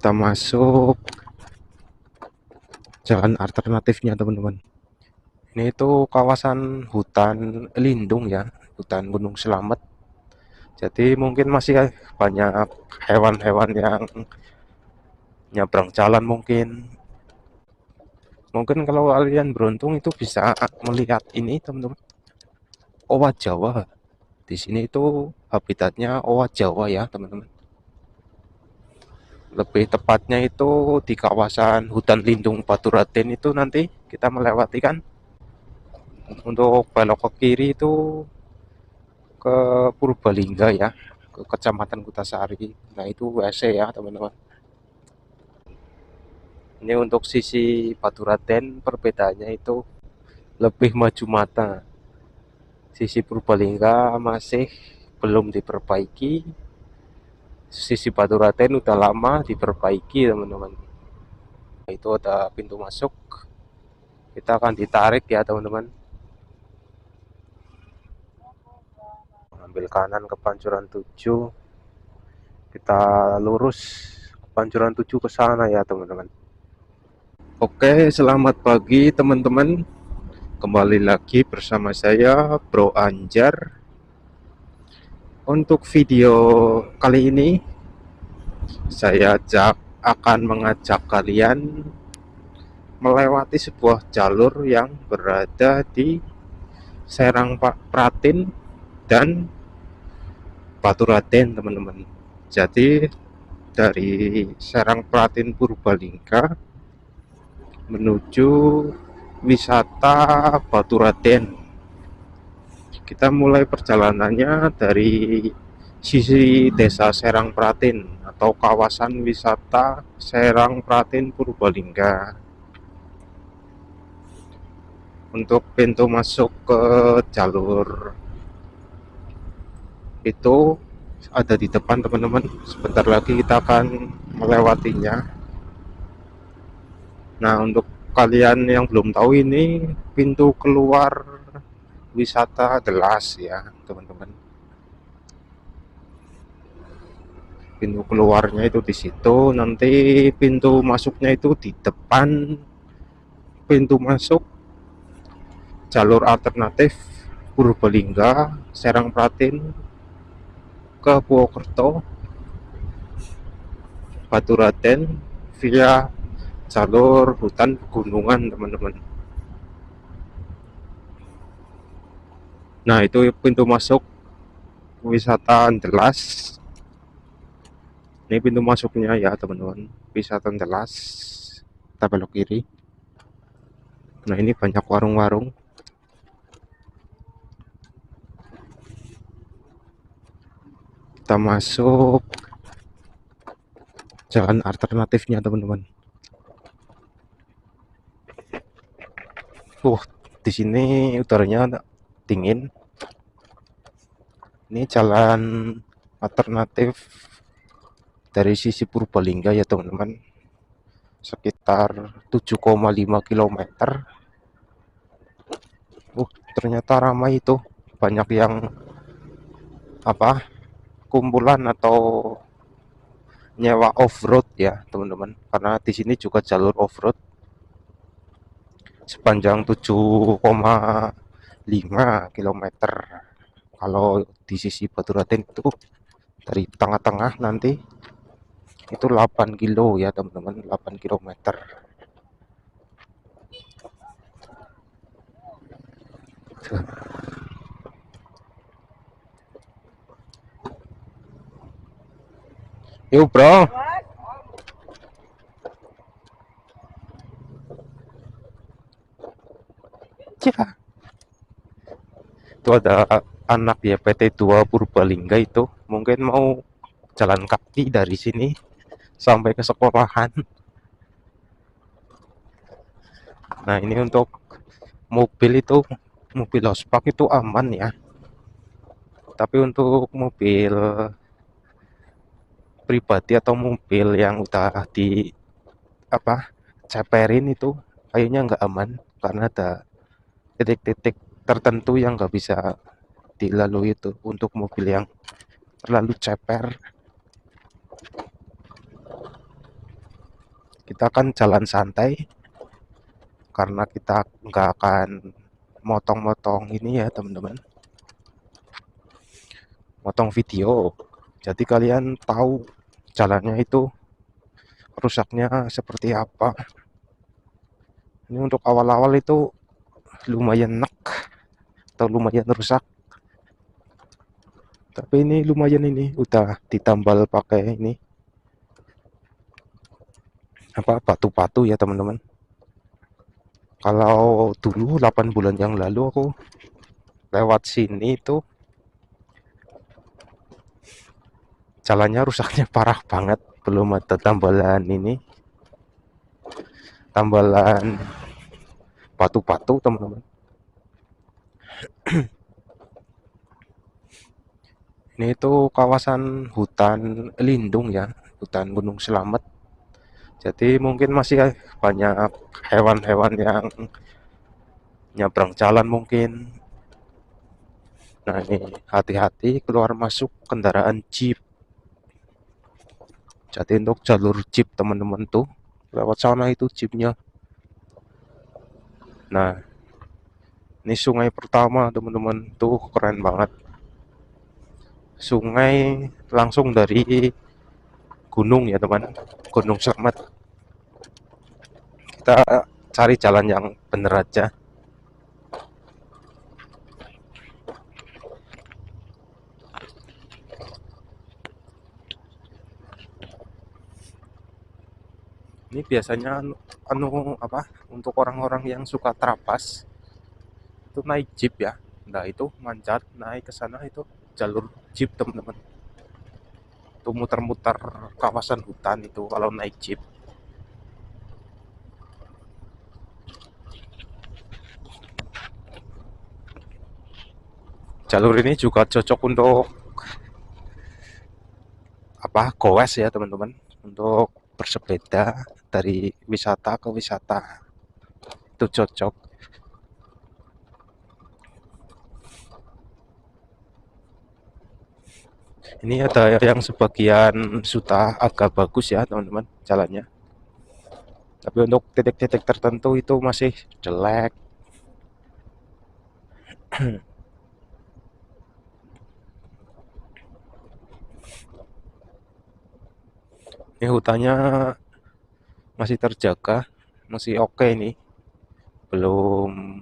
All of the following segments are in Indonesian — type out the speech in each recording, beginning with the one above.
Kita masuk jalan alternatifnya teman-teman. Ini itu kawasan hutan lindung ya, hutan Gunung Selamet. Jadi mungkin masih banyak hewan-hewan yang nyabrang jalan mungkin. Mungkin kalau kalian beruntung itu bisa melihat ini teman-teman. Owa Jawa. Di sini itu habitatnya owa Jawa ya teman-teman. Lebih tepatnya itu di kawasan hutan lindung Baturaden itu nanti kita melewati kan. Untuk belok ke kiri itu ke Purbalingga ya, ke Kecamatan Kutasari. Nah itu WC ya teman-teman. Ini untuk sisi Baturaden perbedaannya itu lebih maju mata. Sisi Purbalingga masih belum diperbaiki. Sisi Baturaden udah lama diperbaiki teman-teman. Nah, itu ada pintu masuk. Kita akan ditarik ya teman-teman. Ambil kanan ke Pancuran 7. Kita lurus ke Pancuran 7 ke sana ya teman-teman. Oke, selamat pagi teman-teman. Kembali lagi bersama saya Bro Anjar. Untuk video kali ini saya akan mengajak kalian melewati sebuah jalur yang berada di Serang Pratin dan Baturaden teman-teman. Jadi dari Serang Pratin Purbalingga menuju wisata Baturaden. Kita mulai perjalanannya dari sisi desa Serang Pratin atau kawasan wisata Serang Pratin Purbalingga. Untuk pintu masuk ke jalur itu ada di depan teman-teman. Sebentar lagi kita akan melewatinya. Nah, untuk kalian yang belum tahu, ini pintu keluar wisata Delas ya teman-teman. Pintu keluarnya itu di situ, nanti pintu masuknya itu di depan pintu masuk jalur alternatif Purbalingga Serang Pratin ke Purwokerto Baturaden via jalur hutan pegunungan teman-teman. Nah itu pintu masuk wisata Delas. Ini pintu masuknya ya teman-teman, wisata Delas. Kita belok kiri. Nah ini banyak warung-warung. Kita masuk jalan alternatifnya teman-teman. Di sini udaranya dingin. Ini jalan alternatif dari sisi Purbalingga ya teman-teman. Sekitar 7,5 km. Ternyata ramai itu. Banyak yang kumpulan atau nyewa off-road ya teman-teman. Karena di sini juga jalur off-road sepanjang 7,5 km. Kalau di sisi Baturaden itu dari tengah-tengah nanti itu 8 kilo ya teman-teman, 8 km. Yuk bro. Cika. Itu ada anak ya PT 2 Purbalingga itu mungkin mau jalan kaki dari sini sampai ke sekolahan. Nah ini untuk mobil itu, mobil lospak itu aman ya, tapi untuk mobil pribadi atau mobil yang udah di ceperin itu kayaknya nggak aman karena ada titik-titik tertentu yang nggak bisa dilalui itu untuk mobil yang terlalu ceper. kita kan jalan santai karena kita nggak akan motong-motong ini ya teman-teman, motong video. Jadi kalian tahu jalannya itu rusaknya seperti apa. Ini untuk awal-awal itu lumayan nek atau lumayan rusak. Tapi ini lumayan, ini udah ditambal pakai ini apa, batu-batu ya teman-teman. Kalau dulu 8 bulan yang lalu aku lewat sini itu jalannya rusaknya parah banget, belum ada tambalan ini, tambalan batu-batu teman-teman. Ini itu kawasan hutan lindung ya, hutan Gunung Selamet. Jadi mungkin masih banyak hewan-hewan yang nyabrang jalan mungkin. Nah ini hati-hati keluar masuk kendaraan jeep. Jadi untuk jalur jeep teman-teman tuh lewat sana itu jeepnya. Nah ini sungai pertama teman-teman, tuh keren banget. Sungai langsung dari gunung ya teman, Gunung Selamet. Kita cari jalan yang bener aja. Ini biasanya anu apa, untuk orang-orang yang suka trapas itu naik jeep ya. Nah itu manjat naik ke sana, itu jalur jeep teman-teman. Itu muter-muter kawasan hutan itu kalau naik jeep. Jalur ini juga cocok untuk apa, goes ya teman-teman, untuk bersepeda dari wisata ke wisata, itu cocok. Ini ada yang sebagian sudah agak bagus ya teman-teman jalannya, tapi untuk titik-titik tertentu itu masih jelek. Ini hutannya masih terjaga, masih oke nih, belum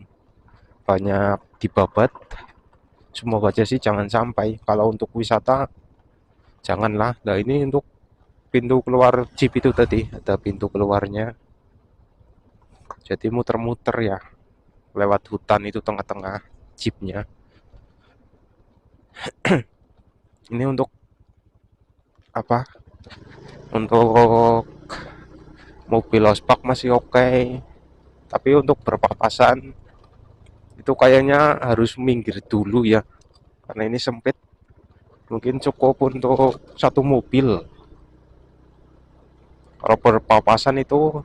banyak dibabat. Semoga aja sih jangan sampai. Kalau untuk wisata janganlah. Nah ini untuk pintu keluar jeep itu tadi ada pintu keluarnya, jadi muter-muter ya lewat hutan itu tengah-tengah jeepnya. Ini untuk apa, untuk mobil lospak masih oke, tapi untuk berpapasan itu kayaknya harus minggir dulu ya, karena ini sempit. Mungkin cukup untuk satu mobil. Kalau berpapasan itu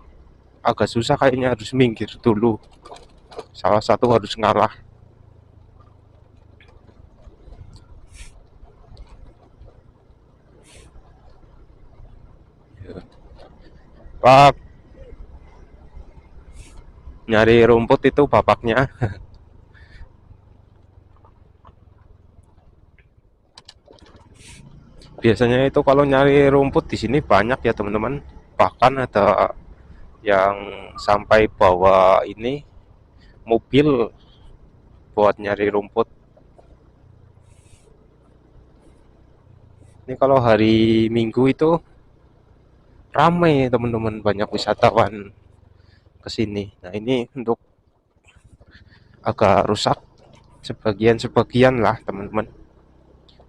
agak susah, kayaknya harus minggir dulu, salah satu harus ngalah. Pak, nyari rumput itu bapaknya. Biasanya itu kalau nyari rumput di sini banyak ya teman-teman. Bahkan ada yang sampai bawa ini mobil buat nyari rumput. Ini kalau hari Minggu itu ramai teman-teman, banyak wisatawan ke sini. Nah ini untuk agak rusak sebagian-sebagian lah teman-teman.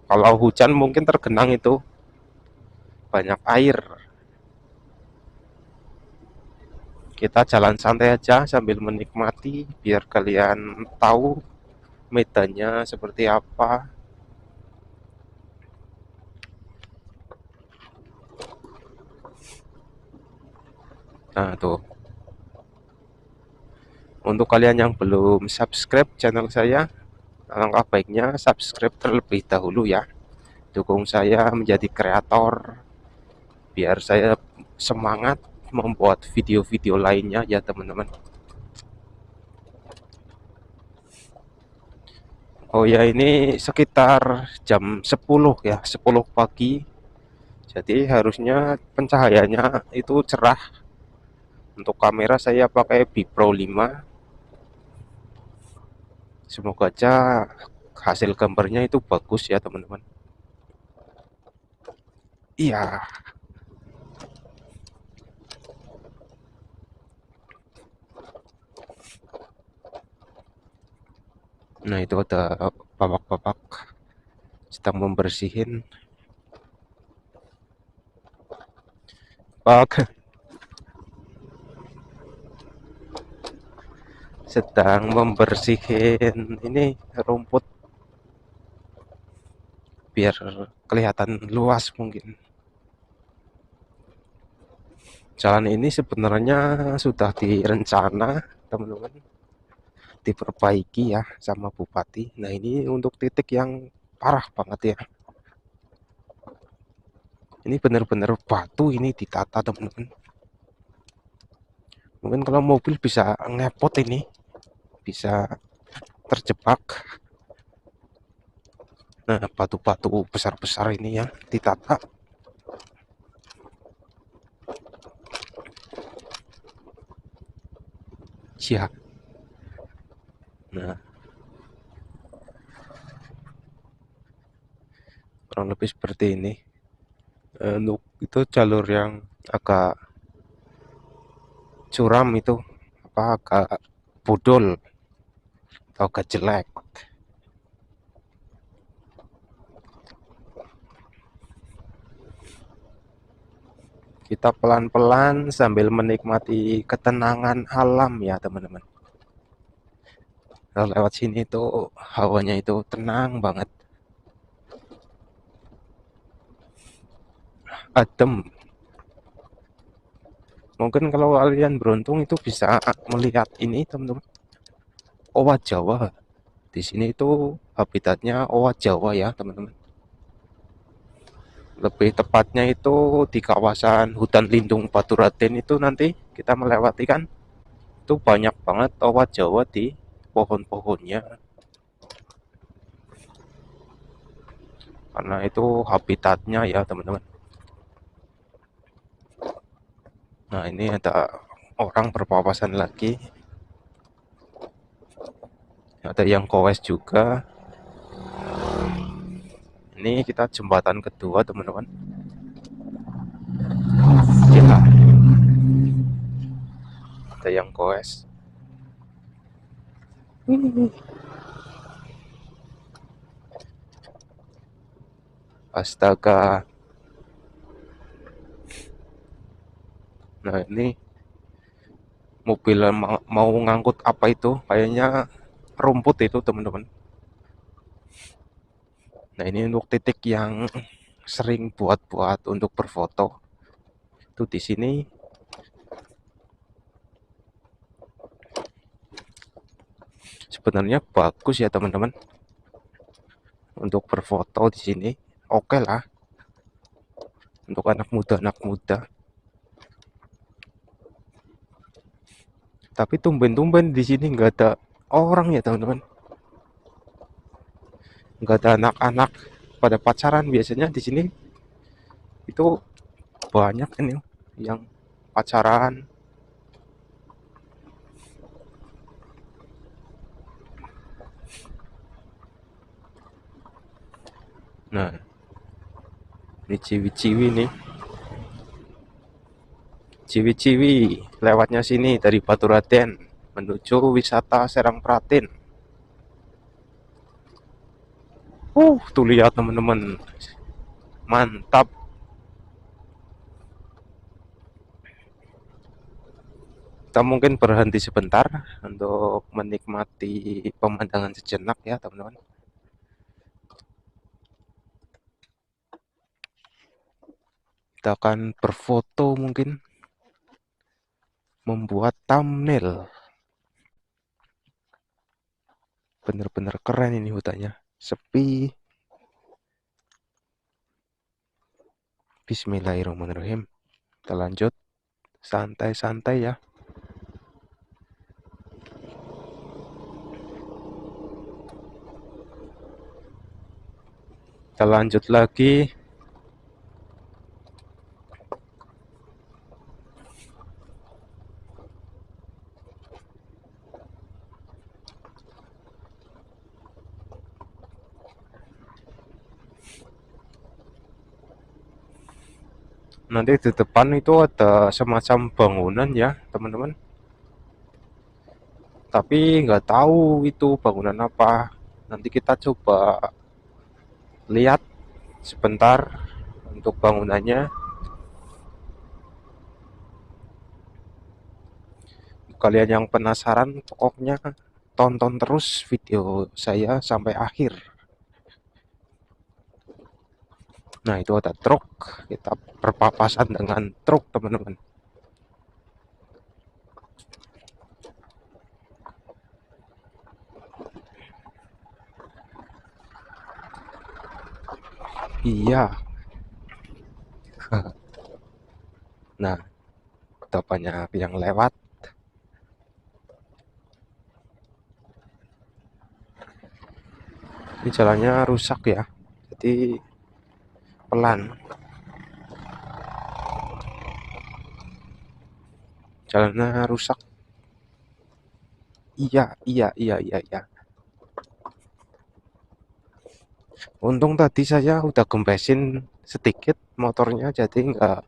Kalau hujan mungkin tergenang itu banyak air. Kita jalan santai aja sambil menikmati biar kalian tahu medannya seperti apa. Nah tuh, untuk kalian yang belum subscribe channel saya, alangkah baiknya subscribe terlebih dahulu ya. Dukung saya menjadi kreator biar saya semangat membuat video-video lainnya ya teman-teman. Oh ya, ini sekitar jam 10 ya, 10 pagi. Jadi harusnya pencahayaannya itu cerah. Untuk kamera saya pakai Bipro 5. Semoga aja hasil gambarnya itu bagus ya teman-teman. Iya. Nah, itu ada bapak-bapak sedang membersihin. Pak sedang membersihin ini rumput biar kelihatan luas mungkin. Jalan ini sebenarnya sudah direncana teman-teman, diperbaiki ya sama bupati. Nah, ini untuk titik yang parah banget ya. Ini benar-benar batu ini ditata teman-teman. Mungkin kalau mobil bisa ngepot ini, bisa terjebak. Nah, batu-batu besar-besar ini ya ditata. Siap. Nah, kurang lebih seperti ini. Untuk itu jalur yang agak curam itu apa agak bodol atau agak jelek. Kita pelan-pelan sambil menikmati ketenangan alam ya teman-teman. Kalau lewat sini tuh hawanya itu tenang banget, adem. Mungkin kalau kalian beruntung itu bisa melihat ini teman-teman, owa Jawa. Di sini itu habitatnya owa Jawa ya teman-teman. Lebih tepatnya itu di kawasan hutan lindung Baturaden itu nanti kita melewati kan, itu banyak banget owa Jawa di pohon-pohonnya. Karena itu habitatnya ya teman-teman. Nah, ini ada orang berpapasan lagi. Ada yang kowes juga. Ini kita jembatan kedua teman-teman. Ya, ada yang kowes. Astaga. Nah, ini mobil mau ngangkut apa itu? Kayaknya rumput itu teman-teman. Nah, ini untuk titik yang sering buat untuk berfoto. Itu di sini. Sebenarnya bagus ya teman-teman. Untuk berfoto di sini. Oke lah. Untuk anak muda. Tapi tumben-tumben di sini nggak ada orang ya teman-teman. Nggak ada anak-anak pada pacaran. Biasanya di sini itu banyak ini yang pacaran. Nah, ini ciwi-ciwi nih. Ciwi-ciwi lewatnya sini dari Baturaden menuju wisata Serang Pratin. Tuh lihat teman-teman. Mantap. Kita mungkin berhenti sebentar untuk menikmati pemandangan sejenak ya teman-teman. Kita akan berfoto mungkin, membuat thumbnail. Bener-bener keren ini hutannya, sepi. Bismillahirrahmanirrahim. Kita lanjut santai-santai ya. Kita lanjut lagi. Nanti di depan itu ada semacam bangunan ya, teman-teman. Tapi nggak tahu itu bangunan apa. Nanti kita coba lihat sebentar untuk bangunannya. Kalian yang penasaran, pokoknya tonton terus video saya sampai akhir. Nah, itu ada truk. Kita berpapasan dengan truk, teman-teman. Iya. Nah, udah banyak yang lewat. Ini jalannya rusak ya. Jadi pelan. Jalannya rusak. Iya, iya, iya, iya, iya. Untung tadi saya udah gembesin sedikit motornya, jadi nggak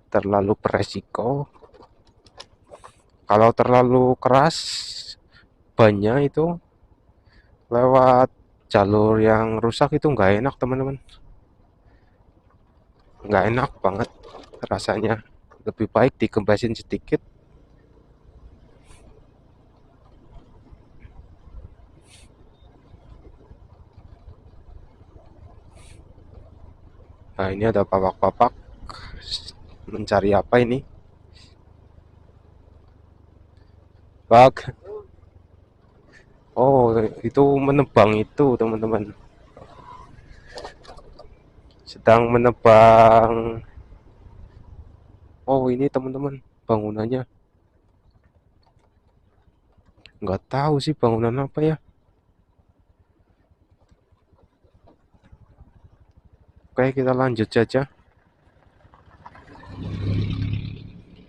terlalu beresiko. Kalau terlalu keras, bannya itu lewat jalur yang rusak itu nggak enak, teman-teman. Nggak enak banget rasanya. Lebih baik digembesin sedikit. Nah, ini ada papak-papak mencari apa ini? Bak. Oh, itu menebang itu, teman-teman. Sedang menebang. Oh, ini teman-teman, bangunannya. Nggak tahu sih bangunan apa ya. Oke, kita lanjut saja.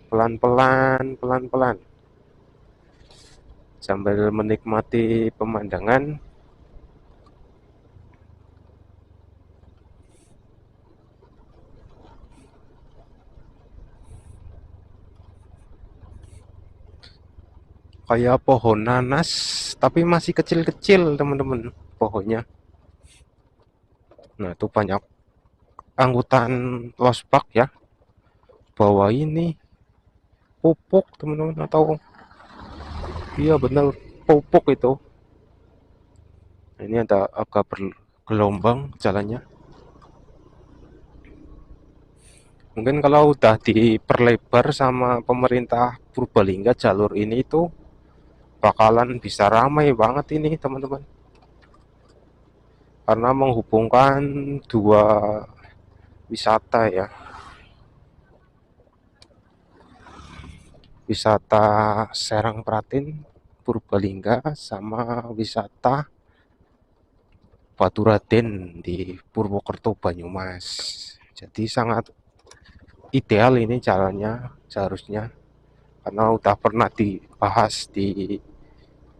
Pelan-pelan, pelan-pelan. Sambil menikmati pemandangan. Kayak pohon nanas, tapi masih kecil-kecil, teman-teman, pohonnya. Nah, itu banyak angkutan losbak ya. Bawa ini pupuk, teman-teman, atau iya benar pupuk itu. Nah, ini ada agak bergelombang jalannya. Mungkin kalau udah diperlebar sama pemerintah Purbalingga jalur ini itu bakalan bisa ramai banget ini, teman-teman. Karena menghubungkan dua wisata ya. Wisata Serang Pratin Purbalingga sama wisata Baturaden di Purwokerto Banyumas. Jadi sangat ideal ini jalannya seharusnya, karena udah pernah dibahas di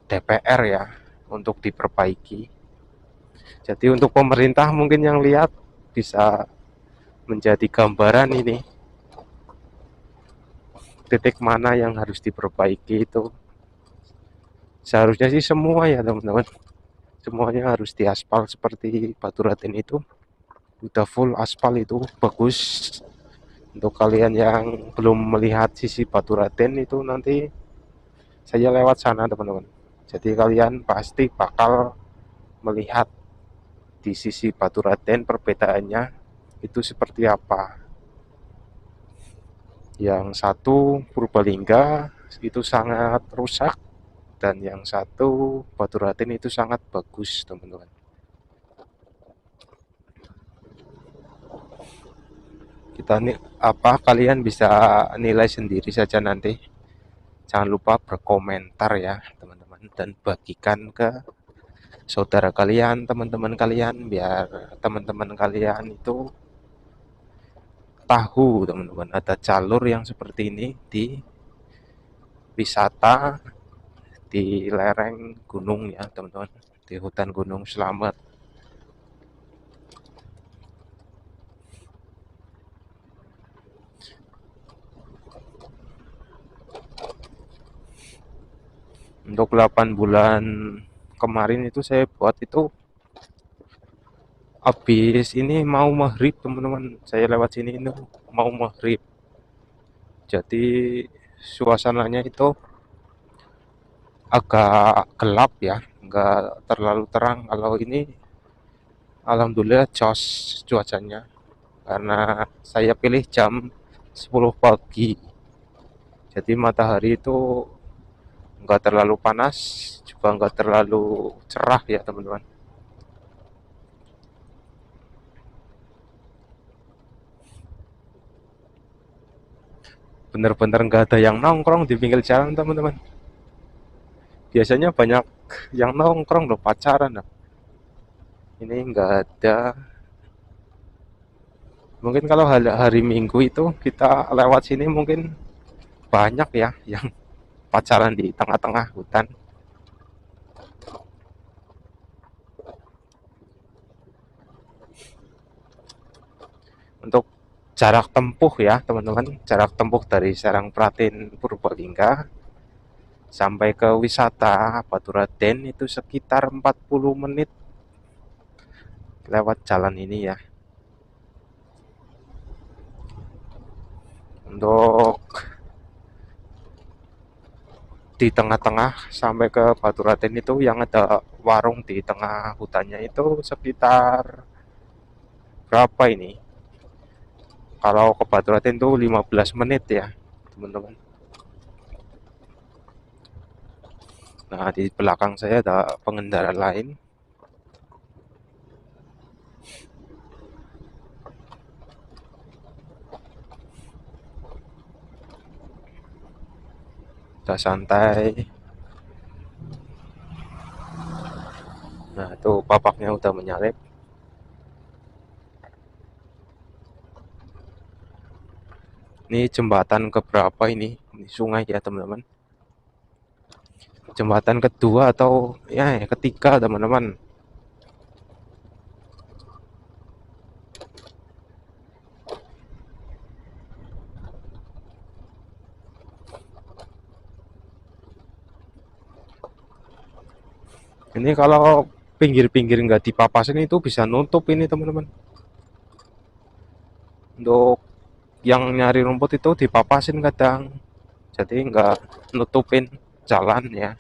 DPR ya untuk diperbaiki. Jadi untuk pemerintah mungkin yang lihat bisa menjadi gambaran ini titik mana yang harus diperbaiki itu. Seharusnya sih semua ya, teman-teman. Semuanya harus diaspal seperti Baturaden itu. Udah full aspal itu bagus. Untuk kalian yang belum melihat sisi Baturaden itu, nanti saya lewat sana, teman-teman. Jadi kalian pasti bakal melihat di sisi Baturaden perbedaannya itu seperti apa. Yang satu Purbalingga itu sangat rusak, dan yang satu Baturaden itu sangat bagus, teman-teman. Kita nih apa kalian bisa nilai sendiri saja nanti. Jangan lupa berkomentar ya teman-teman dan bagikan ke saudara kalian, teman-teman kalian biar teman-teman kalian itu tahu teman-teman ada jalur yang seperti ini di wisata di lereng gunung ya teman-teman, di hutan gunung Slamet. Untuk 8 bulan kemarin itu saya buat itu habis ini mau maghrib teman-teman, saya lewat sini itu mau maghrib, jadi suasananya itu agak gelap ya, nggak terlalu terang. Kalau ini alhamdulillah jos cuacanya, karena saya pilih jam 10 pagi, jadi matahari itu nggak terlalu panas juga nggak terlalu cerah ya teman-teman. Bener-bener nggak ada yang nongkrong di pinggir jalan teman-teman. Biasanya banyak yang nongkrong loh, pacaran loh. Ini nggak ada. Mungkin kalau hari Minggu itu kita lewat sini mungkin banyak ya yang pacaran di tengah-tengah hutan. Untuk jarak tempuh ya teman-teman, jarak tempuh dari Sarangpratin Purbalingga sampai ke wisata Baturaden itu sekitar 40 menit lewat jalan ini ya. Untuk di tengah-tengah sampai ke Baturaden itu yang ada warung di tengah hutannya itu sekitar berapa ini? Kalau ke Baturaden itu 15 menit ya teman-teman. Nah di belakang saya ada pengendara lain. Udah santai. Nah itu bapaknya udah menyalip. Ini jembatan keberapa ini? Ini sungai ya teman-teman. Jembatan kedua atau ya ketiga teman-teman. Ini kalau pinggir-pinggir nggak dipapasin itu bisa nutup ini teman-teman. Untuk yang nyari rumput itu dipapasin kadang, jadi nggak nutupin jalan ya.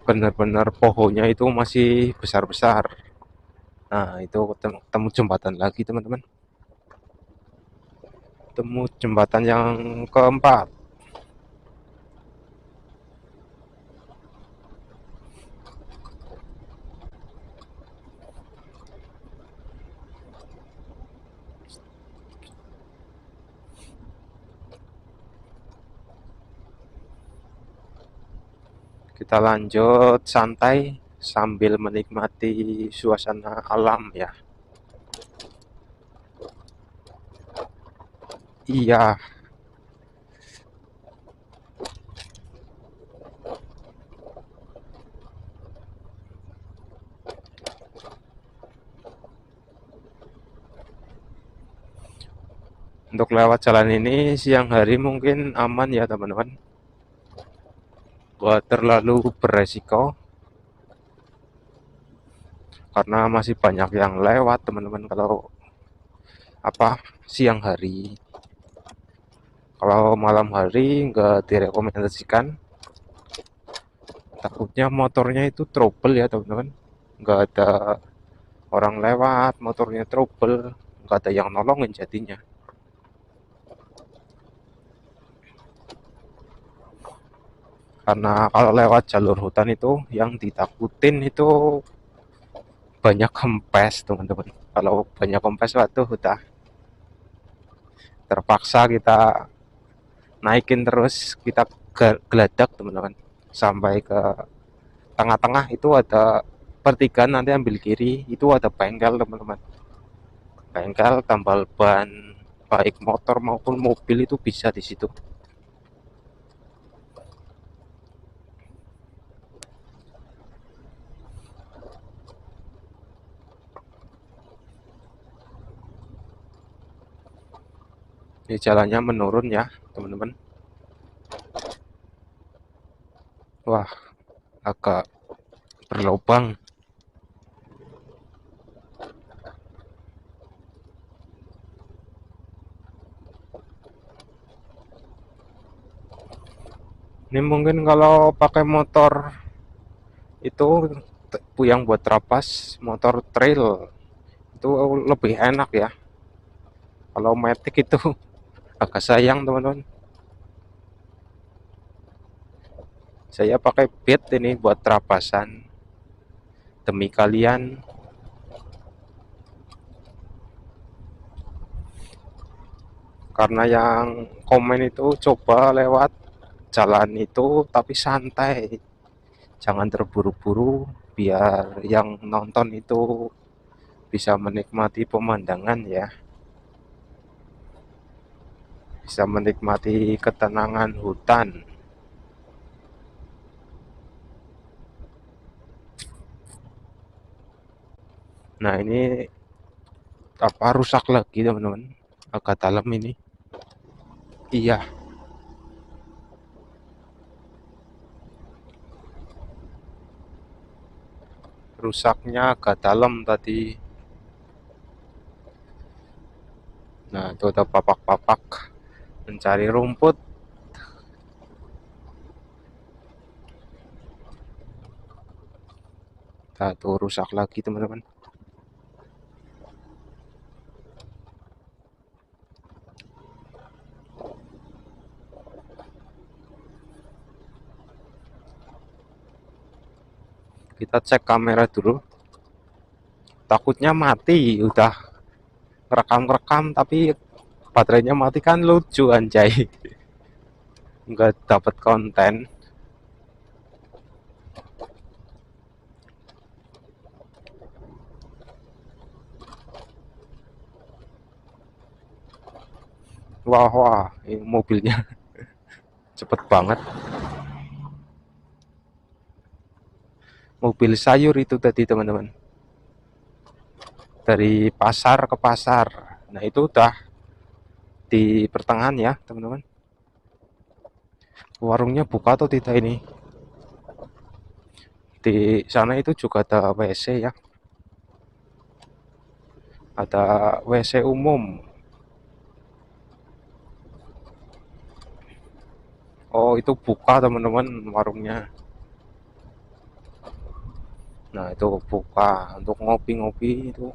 Benar-benar pohonnya itu masih besar-besar. Nah itu temu jembatan lagi teman-teman, temu jembatan yang keempat. Kita lanjut santai sambil menikmati suasana alam ya. Iya, untuk lewat jalan ini siang hari mungkin aman ya teman-teman, gak terlalu beresiko karena masih banyak yang lewat teman-teman kalau apa siang hari. Kalau malam hari nggak direkomendasikan, takutnya motornya itu trouble ya teman-teman, nggak ada orang lewat motornya trouble, nggak ada yang nolongin jadinya. karena kalau lewat jalur hutan itu yang ditakutin itu banyak kempes teman-teman. Kalau banyak kempes waktu udah terpaksa kita naikin terus, kita geladak teman-teman sampai ke tengah-tengah. Itu ada pertigaan, nanti ambil kiri itu ada bengkel teman-teman, bengkel tambal ban baik motor maupun mobil itu bisa di situ. Ini jalannya menurun ya teman-teman. Wah, agak berlubang. Ini mungkin kalau pakai motor itu yang buat terapas, motor trail itu lebih enak ya. Kalau matic itu agak sayang teman-teman. Saya pakai beat ini buat terapasan demi kalian. Karena yang komen itu coba lewat jalan itu tapi santai, jangan terburu-buru, biar yang nonton itu bisa menikmati pemandangan ya, bisa menikmati ketenangan hutan. Nah ini apa, rusak lagi teman-teman, agak dalam ini. Iya, rusaknya agak dalam tadi. Nah itu ada papak-papak mencari rumput. Nah tuh rusak lagi teman-teman. Kita cek kamera dulu, takutnya mati, udah rekam-rekam tapi baterainya mati, kan lucu anjay. Nggak dapat konten. Wah wah, ini mobilnya cepet banget. Mobil sayur itu tadi teman-teman, dari pasar ke pasar. Nah itu udah di pertengahan ya teman-teman. Warungnya buka atau tidak ini? Di sana itu juga ada WC ya, ada WC umum. Oh itu buka teman-teman warungnya. Nah itu buka untuk ngopi-ngopi, itu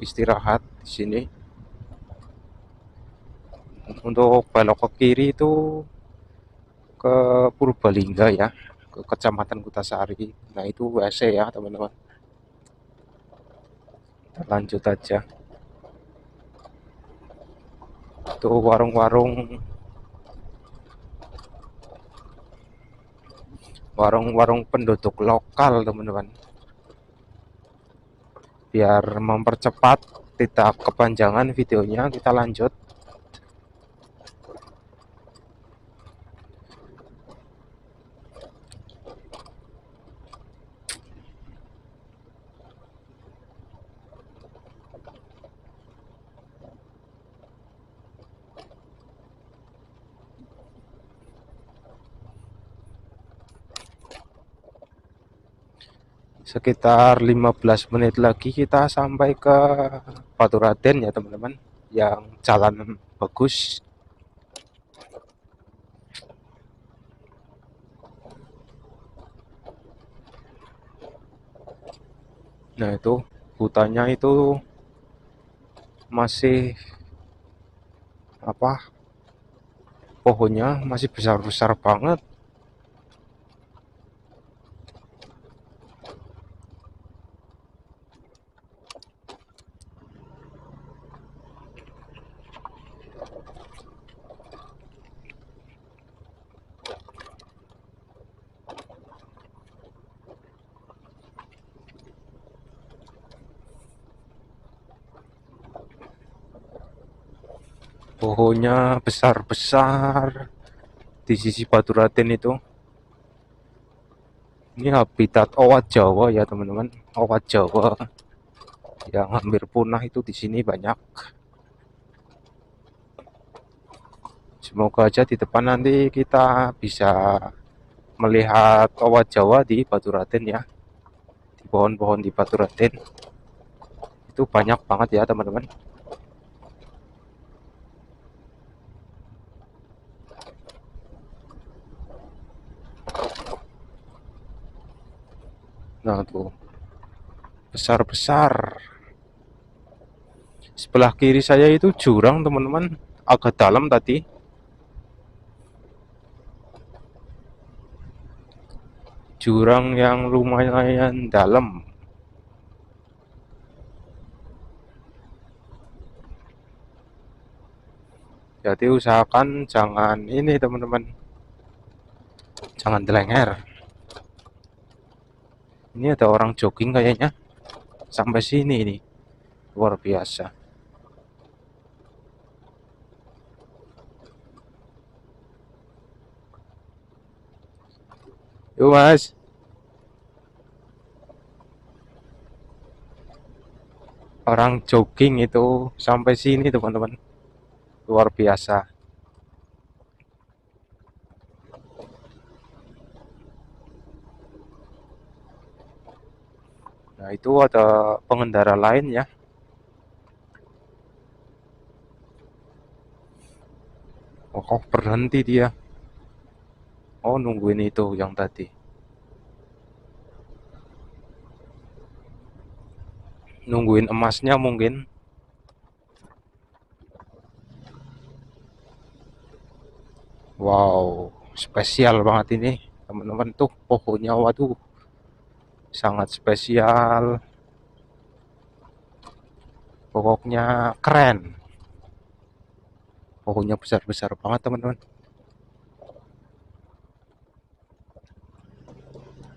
istirahat di sini. Untuk belok ke kiri itu ke Purbalingga ya, ke Kecamatan Kutasari. Nah itu WC ya teman-teman. Lanjut aja. Itu warung-warung penduduk lokal teman-teman. Biar mempercepat, tidak kepanjangan videonya, kita lanjut. Sekitar 15 menit lagi kita sampai ke Baturaden ya teman-teman, yang jalan bagus. Nah itu hutannya itu masih apa, pohonnya masih besar-besar banget. Pohonnya besar-besar di sisi Baturaden itu. Ini habitat owat Jawa ya teman-teman, owat Jawa yang hampir punah itu di sini banyak. Semoga aja di depan nanti kita bisa melihat owat Jawa di Baturaden ya, di pohon-pohon di Baturaden itu banyak banget ya teman-teman. Nah tuh besar-besar. Sebelah kiri saya itu jurang teman-teman, agak dalam tadi. Jurang yang lumayan dalam. Jadi usahakan jangan ini teman-teman, jangan dilenger. Ini ada orang jogging kayaknya sampai sini ini, luar biasa. Yuk mas, orang jogging itu sampai sini teman-teman, luar biasa. Nah itu ada pengendara lain ya. Oh kok berhenti dia. Oh nungguin itu yang tadi, nungguin emasnya mungkin. Wow, spesial banget ini teman-teman, tuh pohonnya waduh sangat spesial, pokoknya keren. Pohonnya besar-besar banget teman-teman.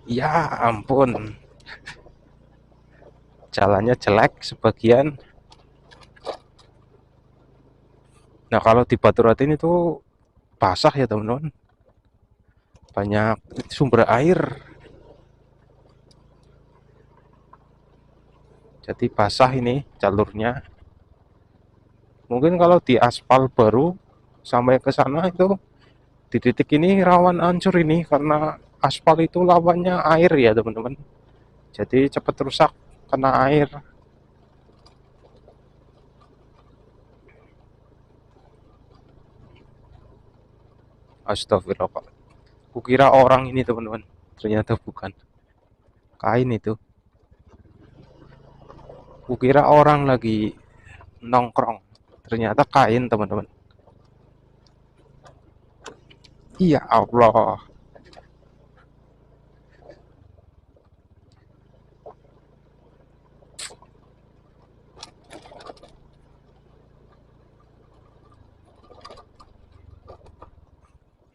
Ya ampun, jalannya jelek sebagian. Nah kalau di Baturaden itu basah ya teman-teman, banyak sumber air, jadi basah ini jalurnya. Mungkin kalau di aspal baru sampai ke sana itu di titik ini rawan hancur ini, karena aspal itu lawannya air ya teman-teman, jadi cepat rusak kena air. Astagfirullah, kukira orang ini teman-teman, ternyata bukan, kain itu. Kukira orang lagi nongkrong, ternyata kain teman-teman. Iya Allah.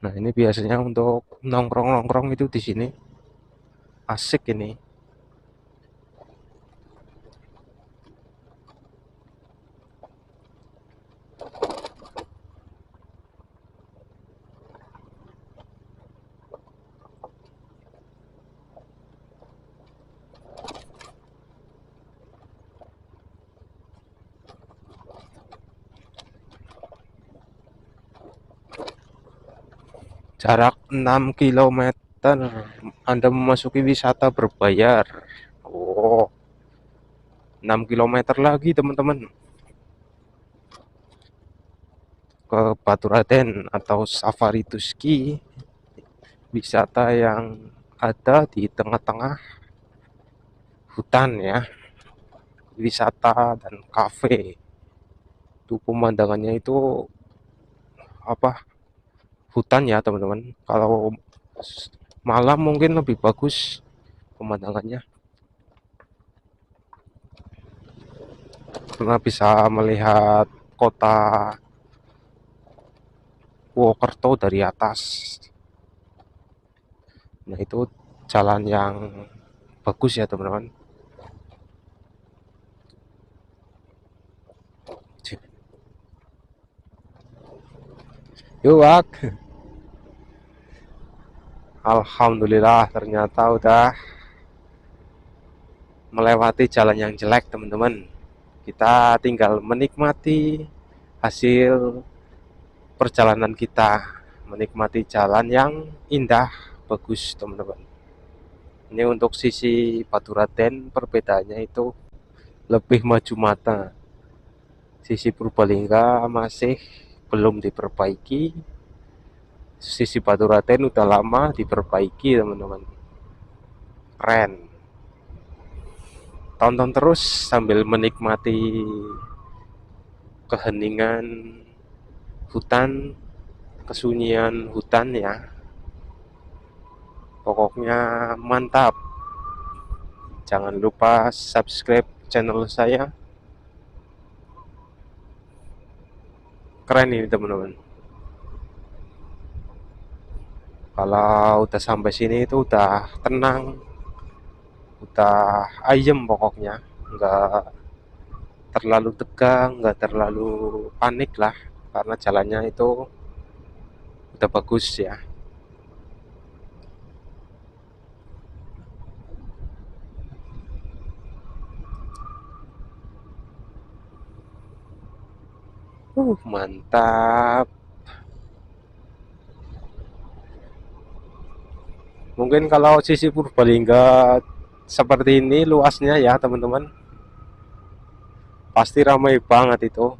Nah ini biasanya untuk nongkrong-nongkrong itu di sini asik ini. Jarak 6 km Anda memasuki wisata berbayar. Oh, 6 km lagi teman-teman ke Baturaden atau Safari to Ski, wisata yang ada di tengah-tengah hutan ya, wisata dan kafe. Itu pemandangannya itu apa, hutan ya teman-teman. Kalau malam mungkin lebih bagus pemandangannya, karena bisa melihat kota Purwokerto dari atas. Nah itu jalan yang bagus ya teman-teman. Yuk, Wak. Alhamdulillah ternyata udah melewati jalan yang jelek, teman-teman. Kita tinggal menikmati hasil perjalanan kita, menikmati jalan yang indah, bagus, teman-teman. Ini untuk sisi Baturaden perbedaannya itu lebih maju mata. Sisi Purbalingga masih belum diperbaiki. Sisi Baturaden udah lama diperbaiki, teman-teman. Keren. Tonton terus sambil menikmati keheningan hutan, kesunyian hutan ya. Pokoknya mantap. Jangan lupa subscribe channel saya. Keren ini, teman-teman. Kalau udah sampai sini itu udah tenang, udah ayem pokoknya. Nggak terlalu tegang, nggak terlalu panik lah. Karena jalannya itu udah bagus ya. Mantap. Mungkin kalau sisi Purbalingga seperti ini luasnya ya, teman-teman. Pasti ramai banget itu.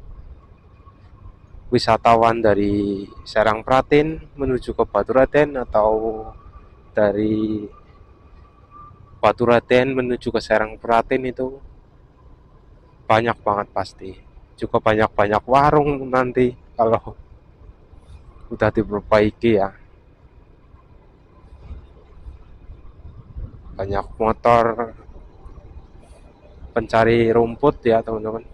Wisatawan dari Serang Pratin menuju ke Baturaden atau dari Baturaden menuju ke Serang Pratin itu banyak banget pasti. Juga banyak-banyak warung nanti kalau udah diperbaiki ya. Banyak motor pencari rumput ya, teman-teman.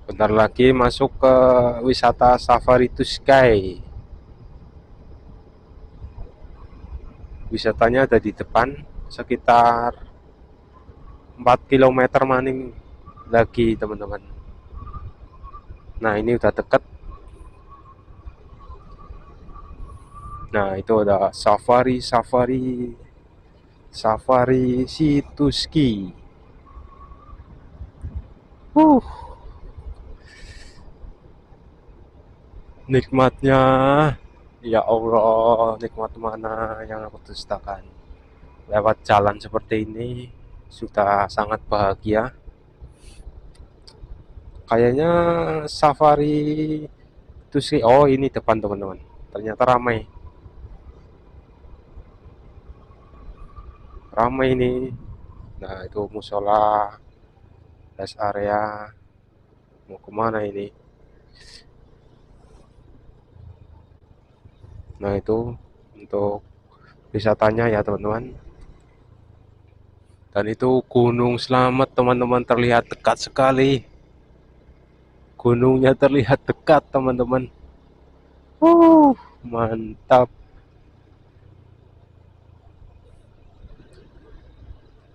Bentar lagi masuk ke wisata Safari to Sky. Wisatanya ada di depan, sekitar 4 km maning lagi, teman-teman. Nah, ini udah deket. Nah, itu ada Safari Situski. Nikmatnya, ya Allah, nikmat mana yang aku dustakan. Lewat jalan seperti ini sudah sangat bahagia. Kayaknya Safari Situski. Oh, ini depan, teman-teman. Ternyata ramai. Ramai ini. Nah, itu musola, rest area. Mau kemana ini? Nah, itu untuk wisatanya ya, teman-teman. Dan itu Gunung Slamet, teman-teman, terlihat dekat sekali. Gunungnya terlihat dekat, teman-teman. Mantap.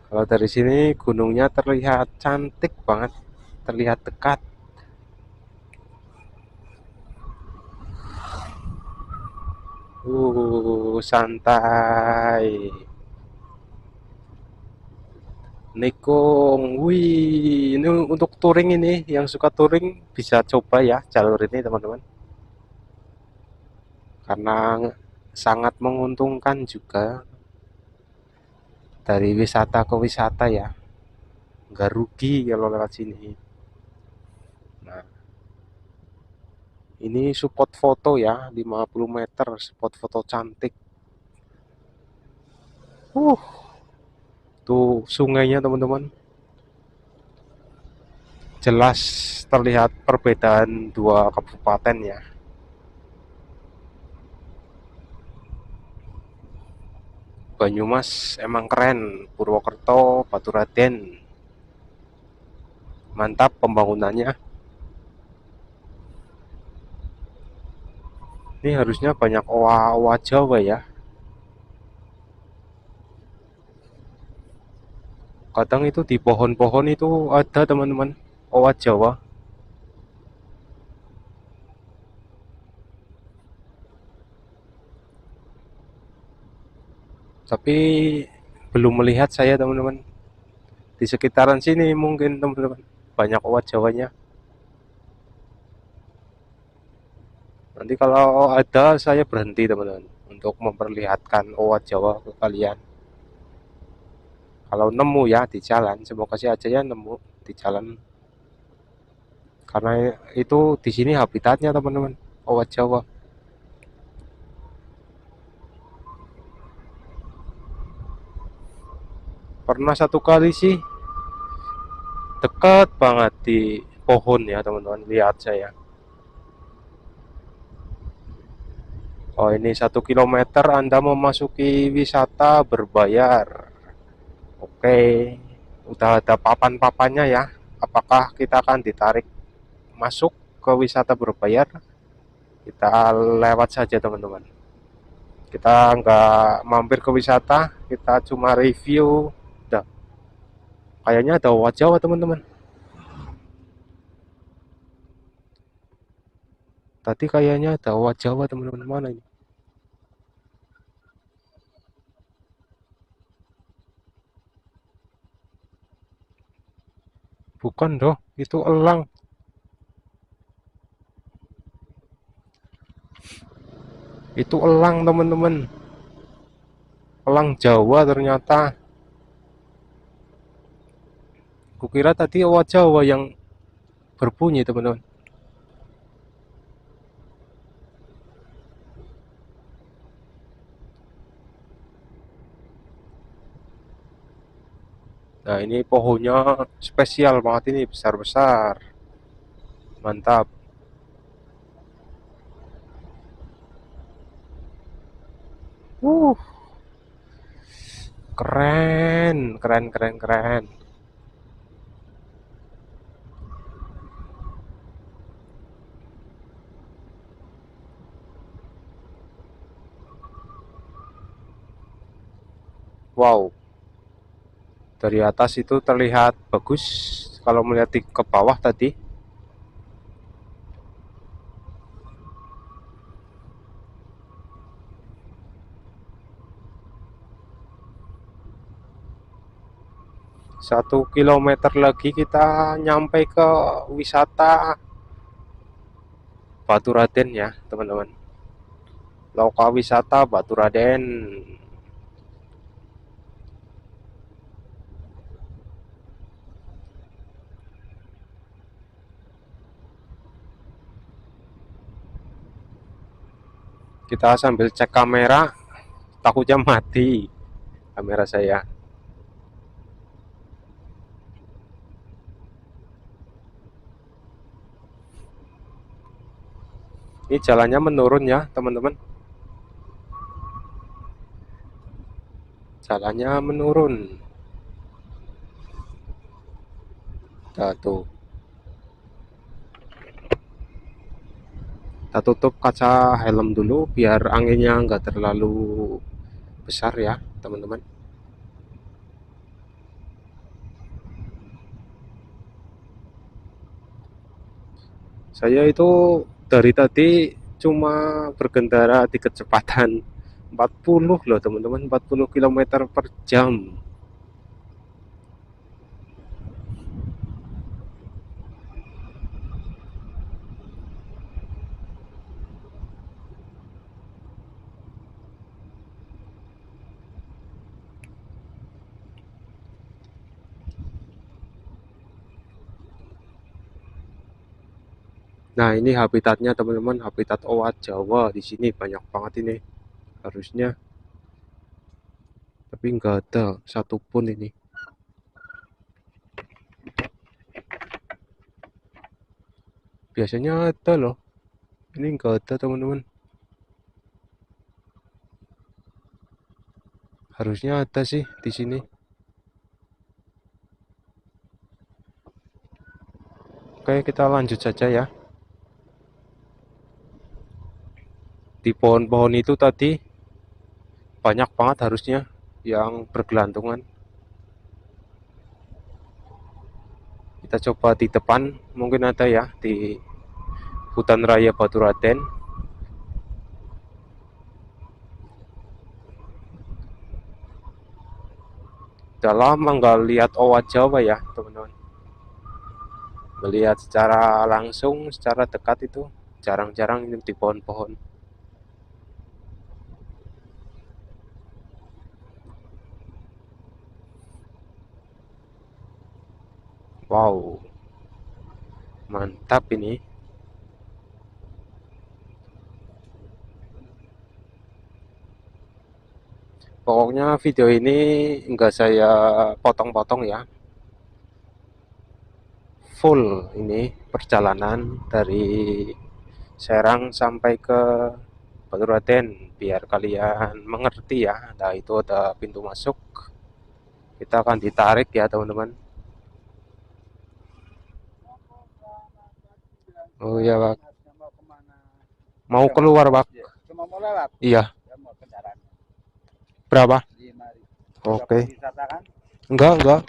Kalau dari sini gunungnya terlihat cantik banget, terlihat dekat. Santai. Nikung, wih, ini untuk touring ini, yang suka touring bisa coba ya jalur ini, teman-teman. Karena sangat menguntungkan juga dari wisata ke wisata ya, nggak rugi kalau lewat sini. Nah, ini spot foto ya, 50 meter, spot foto cantik. Tuh sungainya, teman-teman. Jelas terlihat perbedaan dua kabupaten ya. Banyumas emang keren, Purwokerto, Baturaden. Mantap pembangunannya. Ini harusnya banyak owa-owa Jawa ya. Kadang itu di pohon-pohon itu ada teman-teman owa Jawa, tapi belum melihat saya teman-teman. Di sekitaran sini mungkin teman-teman banyak owa Jawanya. Nanti kalau ada saya berhenti teman-teman untuk memperlihatkan owa Jawa ke kalian. Kalau nemu ya di jalan, semoga sih aja ya nemu di jalan. Karena itu di sini habitatnya teman-teman, owa Jawa. Pernah satu kali sih dekat banget di pohon ya teman-teman, lihat saya. Oh ini 1 kilometer Anda memasuki wisata berbayar. Oke, udah ada papan-papannya ya. Apakah kita akan ditarik masuk ke wisata berbayar? Kita lewat saja teman-teman. Kita nggak mampir ke wisata, kita cuma review. Udah, kayaknya ada wajah teman-teman. Tadi kayaknya ada wajah teman-teman, mana ini? Bukan doh, itu elang. Itu elang teman-teman. Elang Jawa ternyata. Kukira tadi owa Jawa yang berbunyi teman-teman. Nah ini pohonnya spesial banget ini, besar-besar. Mantap. Uh, keren, keren, keren, keren. Wow, dari atas itu terlihat bagus. Kalau melihat ke bawah tadi, 1 kilometer lagi kita nyampe ke wisata Baturaden ya teman-teman. Lokal wisata Baturaden. Kita sambil cek kamera, takutnya mati kamera saya. Ini jalannya menurun ya teman-teman. Jalannya menurun. Nah, tuh. Kita tutup kaca helm dulu biar anginnya nggak terlalu besar ya teman-teman. Saya itu dari tadi cuma berkendara di kecepatan 40 loh teman-teman, 40 km per jam. Nah ini habitatnya teman-teman, habitat owa Jawa di sini banyak banget ini harusnya, tapi nggak ada satupun ini. Biasanya ada loh, ini nggak ada teman-teman. Harusnya ada sih di sini. Oke kita lanjut saja ya. Di pohon-pohon itu tadi banyak banget harusnya yang bergelantungan. Kita coba di depan, mungkin ada ya di Hutan Raya Baturaden. Udah lama nggak lihat owa Jawa ya teman-teman. Melihat secara langsung, secara dekat itu jarang-jarang ini di pohon-pohon. Wow, mantap ini. Pokoknya video ini enggak saya potong-potong ya. Full ini perjalanan dari Serang sampai ke Baturaden biar kalian mengerti ya. Nah, itu ada pintu masuk. Kita akan ditarik ya, teman-teman. Oh iya, Pak. Mau keluar, Pak? Cuma mau lewat. Iya. Ya, mau kendaraan. Berapa? 5.000. Oke. Wisata kan? Enggak.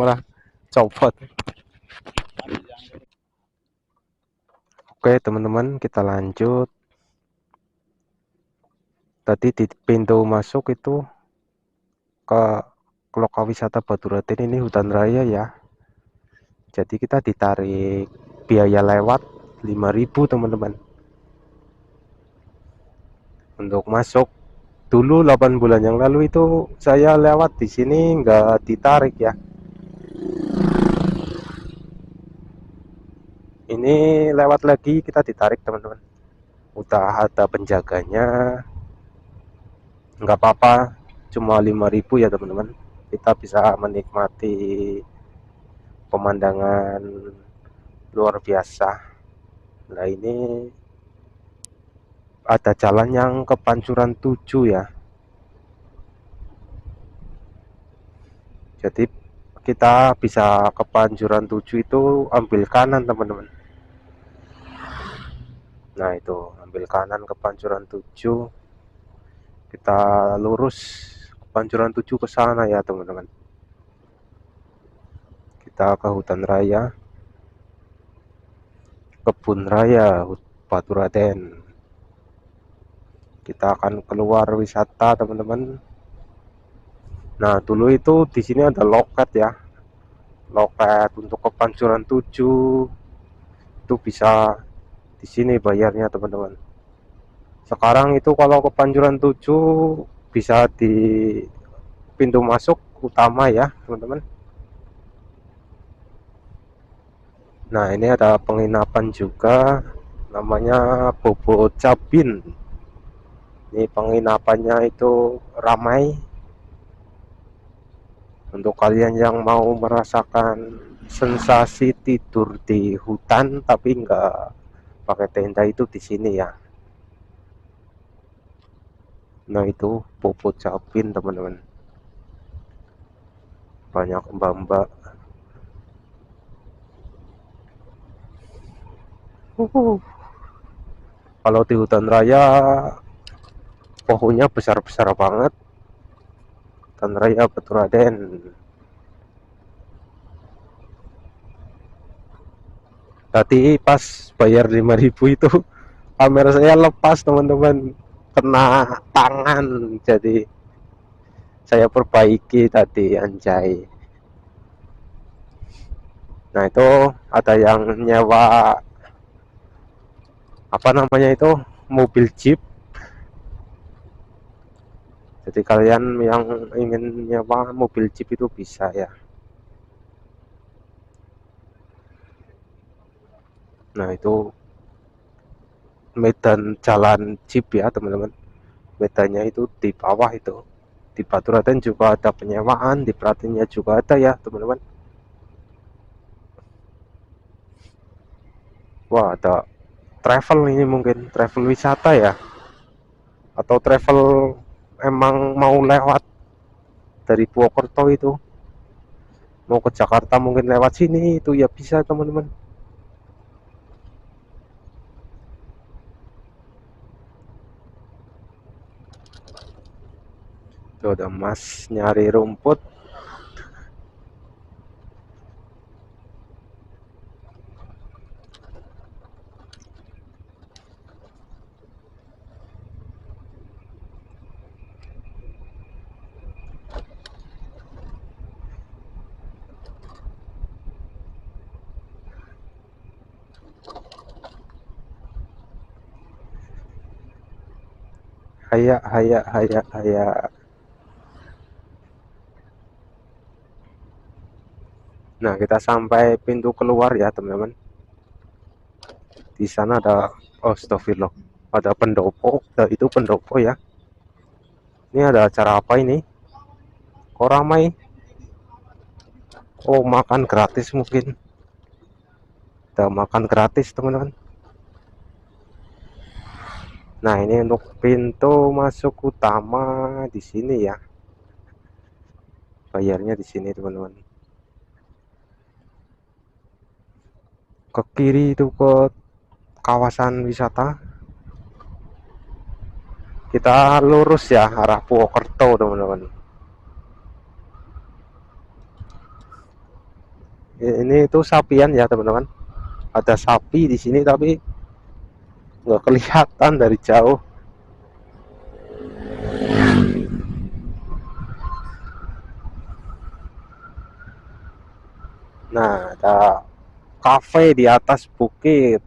Malah copot. Oke, teman-teman, kita lanjut. Tadi di pintu masuk itu ke lokal wisata Baturaden ini hutan raya ya. Jadi kita ditarik biaya lewat 5.000 teman-teman. Untuk masuk dulu 8 bulan yang lalu itu saya lewat di sini nggak ditarik ya. Ini lewat lagi kita ditarik teman-teman. Udah ada penjaganya. Nggak apa-apa, cuma 5.000 ya teman-teman. Kita bisa menikmati pemandangan luar biasa. Nah ini ada jalan yang ke Pancuran 7 ya. Jadi kita bisa ke Pancuran 7 itu ambil kanan teman-teman. Nah itu ambil kanan ke Pancuran 7. Kita lurus ke Pancuran 7 ke sana ya teman-teman. Kita ke hutan raya, kebun raya Baturaden. Kita akan keluar wisata teman-teman. Nah dulu itu di sini ada loket ya, loket untuk ke Pancuran 7 itu bisa di sini bayarnya teman-teman. Sekarang itu kalau ke Pancuran 7 bisa di pintu masuk utama ya teman-teman. Nah ini ada penginapan juga, namanya Bobo Cabin. Ini penginapannya itu ramai. Untuk kalian yang mau merasakan sensasi tidur di hutan tapi enggak pakai tenda itu di sini ya. Nah itu Bobo Cabin teman-teman. Banyak mbak-mbak. Kalau di hutan raya pohonnya besar-besar banget. Hutan raya Baturaden. Tadi pas bayar 5.000 itu kamera saya lepas teman-teman, kena tangan, jadi saya perbaiki tadi anjay. Nah itu ada yang nyewa apa namanya itu mobil jeep. Jadi kalian yang ingin nyewa mobil jeep itu bisa ya. Nah itu medan jalan jeep ya teman-teman. Medannya itu di bawah itu. Di Baturaden juga ada penyewaan, di Pratinnya juga ada ya teman-teman. Wah ada travel, ini mungkin travel wisata ya, atau travel emang mau lewat dari Purwokerto itu mau ke Jakarta mungkin lewat sini itu ya bisa teman-teman. Tuh ada Mas nyari rumput. Hayak, hayak, hayak, hayak. Nah, kita sampai pintu keluar ya, teman-teman. Di sana ada, oh, astagfirullah. Ada pendopo, itu pendopo ya. Ini ada acara apa ini? Kok ramai? Oh, makan gratis mungkin. Ada makan gratis, teman-teman. Nah, ini untuk pintu masuk utama di sini ya. Bayarnya di sini, teman-teman. Ke kiri itu ke kawasan wisata. Kita lurus ya arah Purwokerto, teman-teman. Ini itu sapian ya, teman-teman. Ada sapi di sini tapi nggak kelihatan dari jauh. Nah, ada kafe di atas bukit.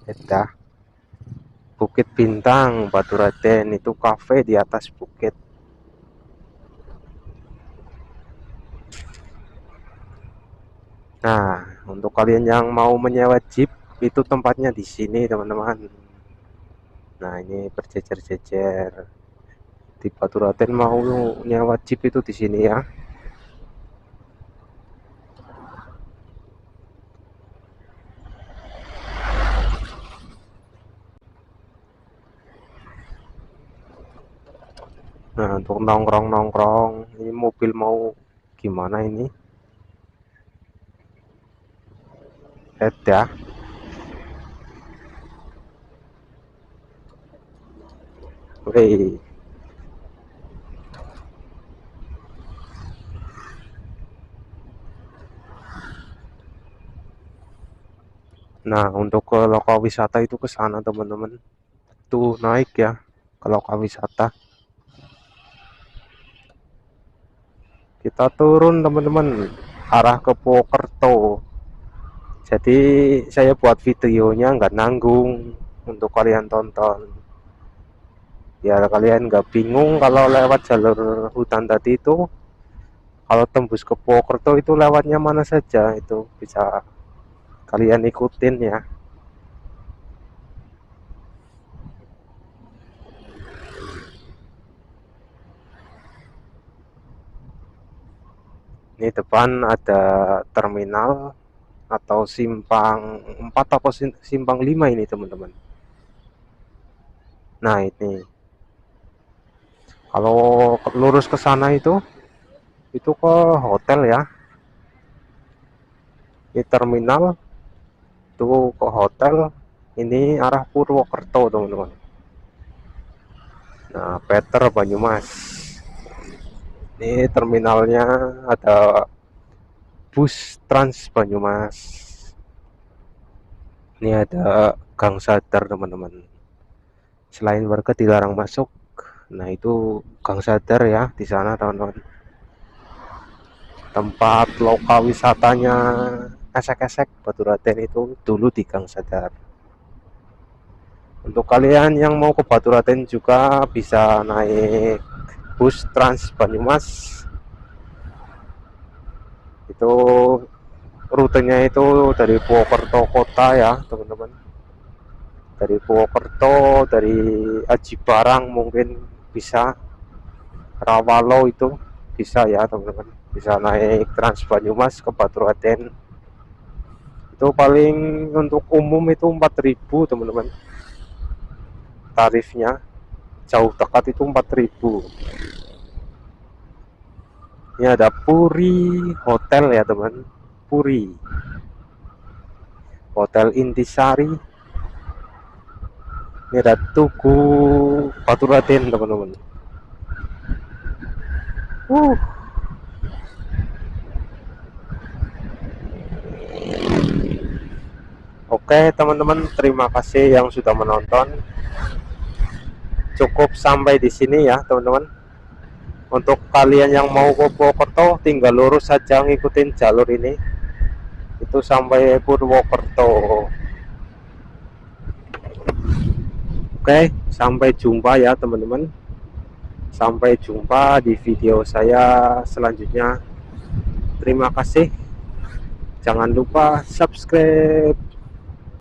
Ada Bukit Bintang, Baturaden, itu kafe di atas bukit. Nah, untuk kalian yang mau menyewa jeep, itu tempatnya di sini, teman-teman. Nah, ini berjejer-jejer. Di Baturaden mau nyewa jeep itu di sini ya. Nah, untuk nongkrong-nongkrong, ini mobil mau gimana ini? Ya. Oke. Nah, untuk ke lokal wisata itu ke sana, teman-teman. Tuh naik ya ke lokal wisata. Kita turun, teman-teman, arah ke Purwokerto. Jadi saya buat videonya nggak nanggung untuk kalian tonton. Biar kalian nggak bingung kalau lewat jalur hutan tadi itu. Kalau tembus ke Purwokerto itu lewatnya mana saja, itu bisa kalian ikutin ya. Ini depan ada terminal atau simpang 4 atau simpang 5 ini, teman-teman. Nah, ini kalau lurus ke sana itu ke hotel ya. Ini terminal, itu ke hotel. Ini arah Purwokerto, teman-teman. Nah, Peter Banyumas. Ini terminalnya, ada bus Trans Banyumas. Ini ada Gang Sadar, teman-teman. Selain warga dilarang masuk, nah itu Gang Sadar ya di sana, teman-teman. Tempat lokal wisatanya esek-esek Baturaden itu dulu di Gang Sadar. Untuk kalian yang mau ke Baturaden juga bisa naik bus Trans Banyumas. Itu rutenya itu dari Purwokerto kota ya, teman-teman. Dari Purwokerto, dari Aji Barang mungkin bisa, Rawalo itu bisa ya, teman-teman. Bisa naik Trans Banyumas ke Baturaden. Itu paling untuk umum itu 4.000, teman-teman. Tarifnya jauh dekat itu 4.000. Ini ada Puri Hotel ya, teman. Puri Hotel Intisari. Ini ada Tugu Baturaden, teman-teman. uh Oke, teman-teman, terima kasih yang sudah menonton. Cukup sampai di sini ya, teman-teman. Untuk kalian yang mau ke Purwokerto, tinggal lurus saja ngikutin jalur ini. Itu sampai Purwokerto. Oke, sampai jumpa ya teman-teman. Sampai jumpa di video saya selanjutnya. Terima kasih. Jangan lupa subscribe.